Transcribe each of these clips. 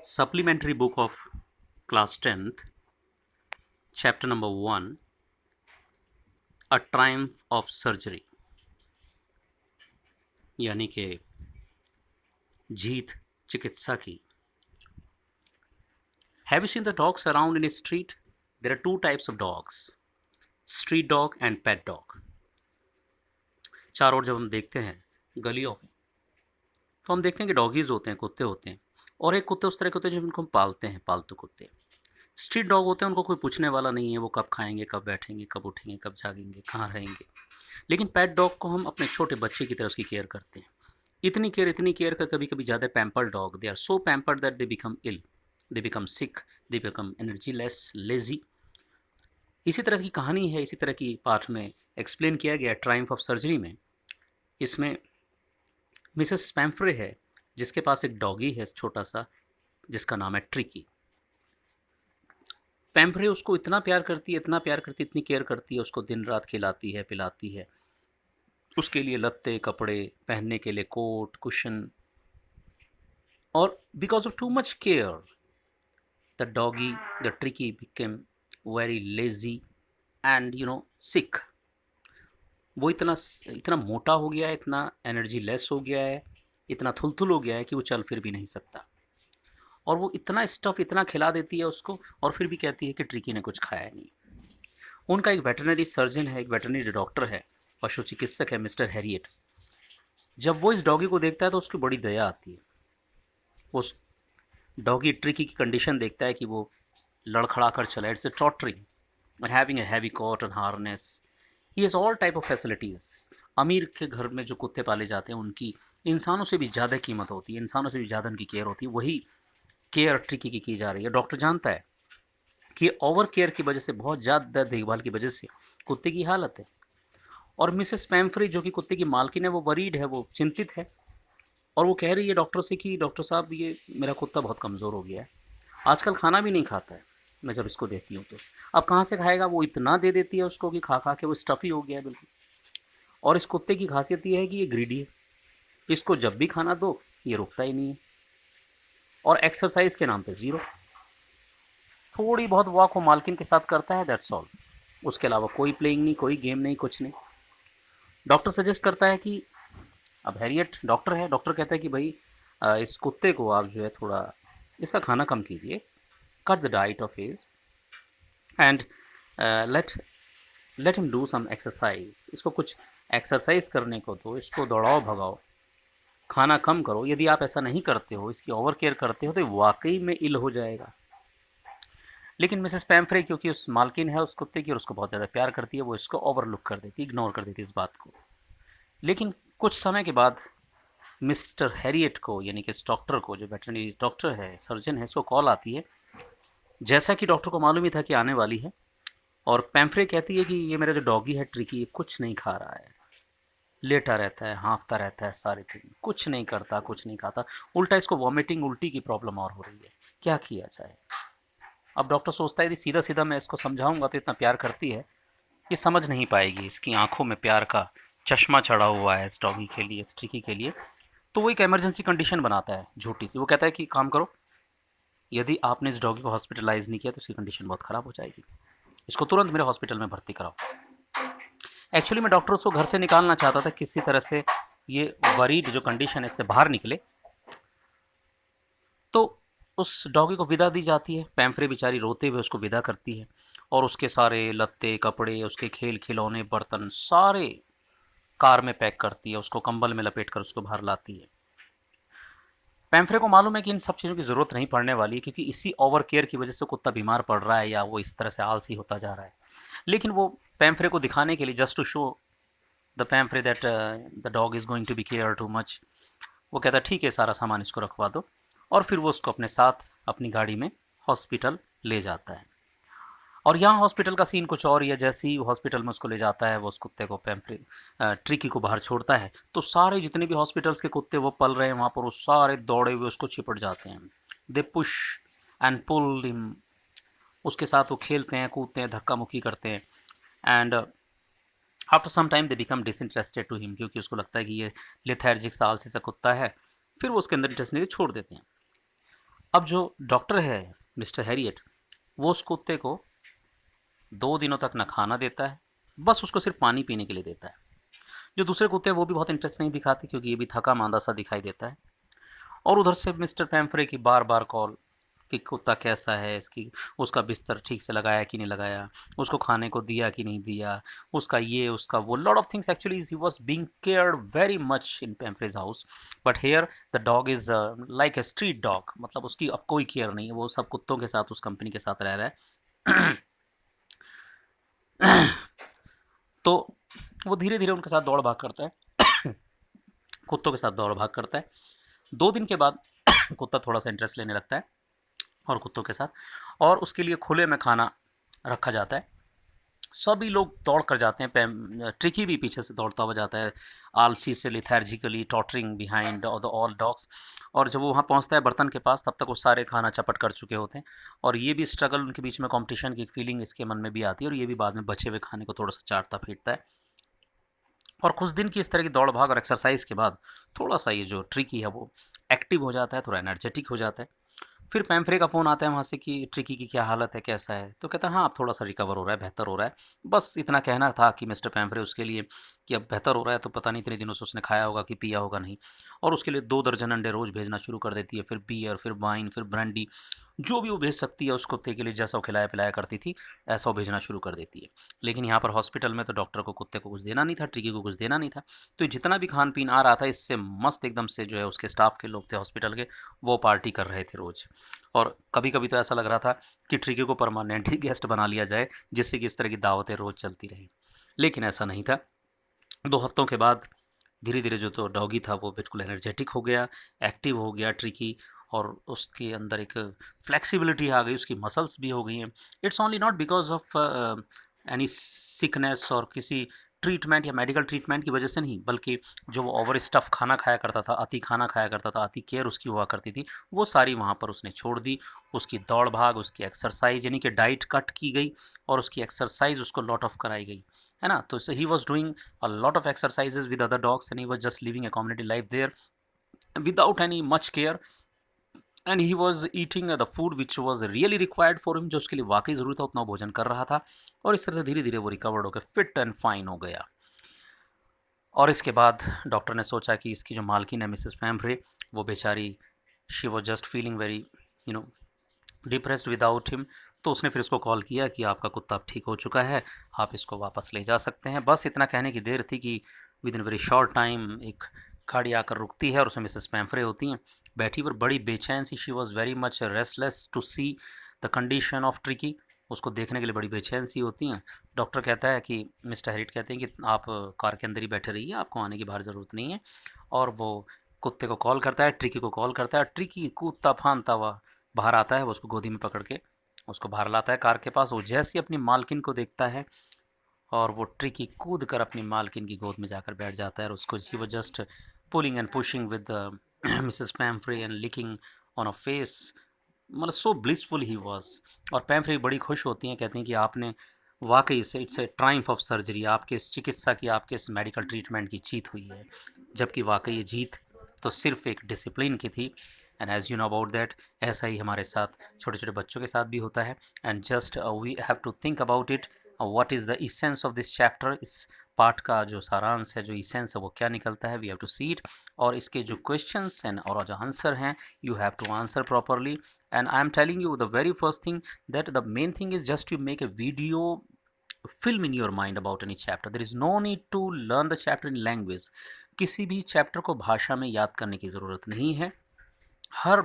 Supplementary book of class 10th, chapter number 1, A Triumph of Surgery, यानी कि जीत चिकित्सा की. Have you seen the dogs around in a street? There are two types of dogs, street dog and pet dog. चारों ओर जब हम देखते हैं गलियों में, तो हम देखते हैं कि डॉगीज होते हैं, कुत्ते होते हैं, और एक कुत्ते उस तरह के होते हैं जो इनको हम पालते हैं, पालतू कुत्ते. स्ट्रीट डॉग होते हैं, उनको कोई पूछने वाला नहीं है, वो कब खाएंगे, कब बैठेंगे, कब उठेंगे, कब जागेंगे, कहाँ रहेंगे. लेकिन पेट डॉग को हम अपने छोटे बच्चे की तरह उसकी केयर करते हैं. इतनी केयर का कभी कभी ज़्यादा pampered dog, they are so pampered that they become ill, they become sick, they become energy less, lazy. इसी तरह की कहानी है, इसी तरह की पाठ में एक्सप्लेन किया गया ट्रायम्फ ऑफ सर्जरी में. इसमें मिसेस पैम्फ्रे है, जिसके पास एक डॉगी है छोटा सा, जिसका नाम है ट्रिकी. पैम्फ्रे उसको इतना प्यार करती है, इतना प्यार करती है, इतनी केयर करती है, उसको दिन रात खिलाती है, पिलाती है, उसके लिए लत्ते, कपड़े, पहनने के लिए कोट, कुशन. और because of too much care, the doggy, the Tricki became very lazy and sick. वो इतना इतना मोटा हो गया है, इतना एनर्जी लेस हो गया है, इतना थुलथुल हो गया है कि वो चल फिर भी नहीं सकता. और वो इतना स्टफ़ इतना खिला देती है उसको, और फिर भी कहती है कि ट्रिकी ने कुछ खाया नहीं. उनका एक वेटरनरी सर्जन है, एक वेटरनरी डॉक्टर है, पशु चिकित्सक है, मिस्टर हैरियट. जब वो इस डॉगी को देखता है तो उसकी बड़ी दया आती है. वो उस डॉगी ट्रिकी की कंडीशन देखता है कि वो लड़खड़ा कर चला. It's a tottering and having a heavy coat and harness. He has all type of facilities. अमीर के घर में जो कुत्ते पाले जाते हैं उनकी इंसानों से भी ज़्यादा कीमत होती है, इंसानों से भी ज़्यादा उनकी केयर होती है. वही केयर ट्रिकी की जा रही है. डॉक्टर जानता है कि ओवर केयर की वजह से, बहुत ज़्यादा देखभाल की वजह से कुत्ते की हालत है. और मिसेस पैम्फ्री जो कि कुत्ते की मालकिन है, वो वरीड है, वो चिंतित है. और वो कह रही है डॉक्टर से कि डॉक्टर साहब, ये मेरा कुत्ता बहुत कमज़ोर हो गया है, आजकल खाना भी नहीं खाता है. मैं जब इसको देखती हूँ तो अब कहाँ से खाएगा. वो इतना दे देती है उसको कि खा खा के वो स्टफ़ी हो गया है बिल्कुल. और इस कुत्ते की खासियत ये है कि ये ग्रीडी है. इसको जब भी खाना दो ये रुकता ही नहीं है. और एक्सरसाइज के नाम पे ज़ीरो. थोड़ी बहुत वॉक वो मालकिन के साथ करता है, दैट्स ऑल. उसके अलावा कोई प्लेइंग नहीं, कोई गेम नहीं, कुछ नहीं. डॉक्टर सजेस्ट करता है कि, अब हैरियट डॉक्टर है, डॉक्टर कहता है कि भाई इस कुत्ते को आप जो है थोड़ा इसका खाना कम कीजिए, cut the diet of his, and let let him do some exercise. इसको कुछ एक्सरसाइज करने को दो, इसको दौड़ाओ भगाओ, खाना कम करो. यदि आप ऐसा नहीं करते हो, इसकी ओवर केयर करते हो, तो वाकई में इल हो जाएगा. लेकिन मिसेस पैम्फ्रे क्योंकि उस मालकिन है उस कुत्ते की और उसको बहुत ज़्यादा प्यार करती है, वो इसको ओवरलुक कर देती, इग्नोर कर देती इस बात को. लेकिन कुछ समय के बाद मिस्टर हैरियट को, यानी कि इस डॉक्टर को, जो वेटरनरी डॉक्टर है, सर्जन है, इसको कॉल आती है, जैसा कि डॉक्टर को मालूम ही था कि आने वाली है. और पैम्फ्रे कहती है कि ये मेरा जो डॉगी है ट्रिकी, ये कुछ नहीं खा रहा है, लेटा रहता है, हाँफता रहता है सारे दिन, कुछ नहीं करता, कुछ नहीं खाता, उल्टा इसको वॉमिटिंग, उल्टी की प्रॉब्लम और हो रही है, क्या किया जाए. अब डॉक्टर सोचता है यदि सीधा सीधा मैं इसको समझाऊंगा तो इतना प्यार करती है, ये समझ नहीं पाएगी, इसकी आंखों में प्यार का चश्मा चढ़ा हुआ है इस डॉगी के लिए, इस ट्रिकी के लिए. तो वो एक इमरजेंसी कंडीशन बनाता है झूठी सी. वो कहता है कि काम करो, यदि आपने इस डॉगी को हॉस्पिटलाइज नहीं किया तो इसकी कंडीशन बहुत ख़राब हो जाएगी, इसको तुरंत मेरे हॉस्पिटल में भर्ती कराओ. एक्चुअली मैं डॉक्टर उसको घर से निकालना चाहता था, किसी तरह से ये वरीड जो कंडीशन है इससे बाहर निकले. तो उस डॉगी को विदा दी जाती है. पैम्फ्रे बेचारी रोते हुए उसको विदा करती है, और उसके सारे लत्ते, कपड़े, उसके खेल खिलौने, बर्तन सारे कार में पैक करती है, उसको कंबल में लपेट कर उसको बाहर लाती है. पैम्फ्रे को मालूम है कि इन सब चीज़ों की ज़रूरत नहीं पड़ने वाली है, क्योंकि इसी ओवर केयर की वजह से कुत्ता बीमार पड़ रहा है या वो इस तरह से आलसी होता जा रहा है. लेकिन वो पैम्फ्रे को दिखाने के लिए, just to show the Pumphrey that the dog is going to be care too much, वो कहता है ठीक है, सारा सामान इसको रखवा दो. और फिर वो उसको अपने साथ अपनी गाड़ी में हॉस्पिटल ले जाता है. और यहाँ हॉस्पिटल का सीन कुछ और ही है. जैसे ही हॉस्पिटल में उसको ले जाता है, वो उस कुत्ते को, पैम्फ्रे ट्रिकी को बाहर छोड़ता है, तो सारे जितने भी हॉस्पिटल्स के कुत्ते वो पल रहे हैं वहाँ पर, वो सारे दौड़े हुए उसको चिपट जाते हैं. They push and pull him. उसके साथ वो खेलते हैं, कूदते हैं, धक्का मुक्की करते हैं. And after some time they become disinterested to him, क्योंकि उसको लगता है कि ये लेथार्जिक सा, आलसी सा कुत्ता है. फिर वो उसके अंदर इंटरेस्ट नहीं, छोड़ देते हैं. अब जो डॉक्टर है मिस्टर हैरियट, वो उस कुत्ते को 2 दिनों तक ना खाना देता है, बस उसको सिर्फ पानी पीने के लिए देता है। जो दूसरे कुत्ते हैं वो भी बहुत इंटरेस्ट नहीं दिखाते, क्योंकि ये भी थका मांदा सा दिखाई देता है। और उधर से मिस्टर पैम्फ्रे की बार बार कॉल कि कुत्ता कैसा है, इसकी उसका बिस्तर ठीक से लगाया कि नहीं लगाया, उसको खाने को दिया कि नहीं दिया, उसका ये उसका वो, lot of things. Actually he was being cared very much in Pumphrey's house, but here the dog is like a street dog, मतलब उसकी अब कोई केयर नहीं है, वो सब कुत्तों के साथ उस कंपनी के साथ रह रहा है। तो वो धीरे धीरे उनके साथ दौड़ भाग करता है, कुत्तों के साथ दौड़ भाग करता है। 2 दिन के बाद कुत्ता थोड़ा सा इंटरेस्ट लेने लगता है और कुत्तों के साथ, और उसके लिए खुले में खाना रखा जाता है। सभी लोग दौड़ कर जाते हैं, ट्रिकी भी पीछे से दौड़ता हुआ जाता है, आलसी से लिथार्जिकली tottering behind the all dogs. और जब वो वहाँ पहुँचता है बर्तन के पास, तब तक वो सारे खाना चपट कर चुके होते हैं। और ये भी स्ट्रगल उनके बीच में, कंपटीशन की फीलिंग इसके मन में भी आती है, और ये भी बाद में बचे हुए खाने को थोड़ा सा चाटता पीटता है। और कुछ दिन की इस तरह की दौड़ भाग और एक्सरसाइज के बाद थोड़ा सा ये जो ट्रिकी है वो एक्टिव हो जाता है, थोड़ा एनर्जेटिक हो जाता है। फिर पैम्फ्रे का फ़ोन आता है वहाँ से कि ट्रिकी की क्या हालत है, कैसा है? तो कहता है हाँ, अब थोड़ा सा रिकवर हो रहा है, बेहतर हो रहा है। बस इतना कहना था कि मिस्टर पैम्फ्रे उसके लिए कि अब बेहतर हो रहा है, तो पता नहीं इतने दिनों से उसने खाया होगा कि पिया होगा नहीं। और उसके लिए 2 दर्जन अंडे रोज़ भेजना शुरू कर देती है, फिर बियर, फिर वाइन, फिर ब्रांडी, जो भी वो भेज सकती है उस कुत्ते के लिए, जैसा वो खिलाया पिलाया करती थी ऐसा वो भेजना शुरू कर देती है। लेकिन यहाँ पर हॉस्पिटल में तो डॉक्टर को कुत्ते को कुछ देना नहीं था, ट्रिकी को कुछ देना नहीं था। तो जितना भी खान पीन आ रहा था, इससे मस्त एकदम से जो है उसके स्टाफ के लोग थे हॉस्पिटल के, वो पार्टी कर रहे थे रोज़। और कभी कभी तो ऐसा लग रहा था कि ट्रिकी को परमानेंट ही गेस्ट बना लिया जाए, जिससे कि इस तरह की दावतें रोज़ चलती रही। लेकिन ऐसा नहीं था। 2 हफ्तों के बाद धीरे धीरे जो तो डॉगी था वो बिल्कुल एनर्जेटिक हो गया, एक्टिव हो गया ट्रिकी, और उसके अंदर एक फ्लेक्सिबिलिटी आ गई, उसकी मसल्स भी हो गई हैं। It's only not because of any sickness और किसी ट्रीटमेंट या मेडिकल ट्रीटमेंट की वजह से नहीं, बल्कि जो वो ओवर स्टफ़ खाना खाया करता था, अति खाना खाया करता था, अति केयर उसकी हुआ करती थी, वो सारी वहाँ पर उसने छोड़ दी। उसकी दौड़ भाग, उसकी एक्सरसाइज, यानी कि डाइट कट की गई, और उसकी एक्सरसाइज उसको लॉट ऑफ कराई गई, है ना? तो he was doing a lot of exercises with other dogs, and he was just living a community life there without any much care, and he was eating the food which was really required for him, जो उसके लिए वाकई ज़रूरत था उतना भोजन कर रहा था। और इस तरह से धीरे धीरे वो रिकवर्ड होकर फिट एंड फाइन हो गया। और इसके बाद डॉक्टर ने सोचा कि इसकी जो मालकिन है मिसेस पैम्फ्रे, वो बेचारी, she was just feeling very you know depressed without him. तो उसने फिर उसको कॉल किया कि आपका कुत्ता अब ठीक हो चुका है, आप इसको वापस ले जा सकते हैं। बस इतना कहने की देर थी कि with in very short time एक गाड़ी आकर रुकती है, और उसमें मिसेस पैम्फ्रे होती हैं बैठी, पर बड़ी बेचैन सी, she was very much restless to see the condition of Tricki, उसको देखने के लिए बड़ी बेचैन सी होती हैं। डॉक्टर कहता है कि मिस्टर हेरिट कहते हैं कि आप कार के अंदर ही बैठे रहिए, आपको आने की बाहर ज़रूरत नहीं है। और वो कुत्ते को कॉल करता है, ट्रिकी को कॉल करता है, ट्रिकी कूदता फांदता हुआ बाहर आता है, वो उसको गोदी में पकड़ के उसको बाहर लाता है कार के पास। वो जैसे ही अपनी मालकिन को देखता है, और वो ट्रिकी कूद कर अपनी मालकिन की गोद में जाकर बैठ जाता है, और उसको ही वो just pulling and pushing with Mrs Pumphrey and licking on a face, मतलब सो ब्लिसफुल ही वॉज। और पैम्फ्रे बड़ी खुश होती हैं, कहती हैं कि आपने वाकई से, it's a triumph of surgery, आपके इस चिकित्सा की, आपके इस मेडिकल ट्रीटमेंट की जीत हुई है। जबकि वाकई ये जीत तो सिर्फ एक डिसिप्लिन की थी। And as you know about that, ऐसा ही हमारे साथ छोटे छोटे बच्चों के साथ भी होता है। And just we have to think about it, what is the essence of this chapter, इस पार्ट का जो सारांश है, जो इसेंस है, वो क्या निकलता है, we have to see it. और इसके जो क्वेश्चंस हैं और जो आंसर हैं, you have to answer properly. And I am telling you the very first thing, that the main thing is just to make a video film in your mind about any chapter. There is no need to learn the chapter in language. किसी भी chapter को भाषा में याद करने की ज़रूरत नहीं है। हर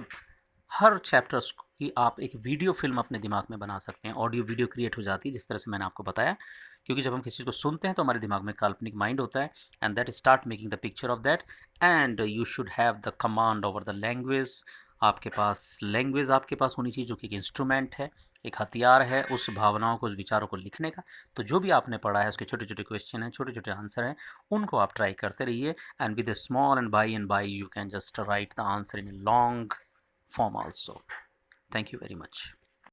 हर चैप्टर्स की आप एक वीडियो फिल्म अपने दिमाग में बना सकते हैं, ऑडियो वीडियो क्रिएट हो जाती है, जिस तरह से मैंने आपको बताया। क्योंकि जब हम किसी चीज़ को सुनते हैं तो हमारे दिमाग में काल्पनिक माइंड होता है, and that start making the picture of that. And you should have the command over the language. आपके पास लैंग्वेज आपके पास होनी चाहिए, जो कि एक इंस्ट्रूमेंट है, एक हथियार है उस भावनाओं को, उस विचारों को लिखने का। तो जो भी आपने पढ़ा है, उसके छोटे छोटे क्वेश्चन हैं, छोटे छोटे आंसर हैं, उनको आप ट्राई करते रहिए। And with A small and by you can just right the answer in a long form also. Thank you very much.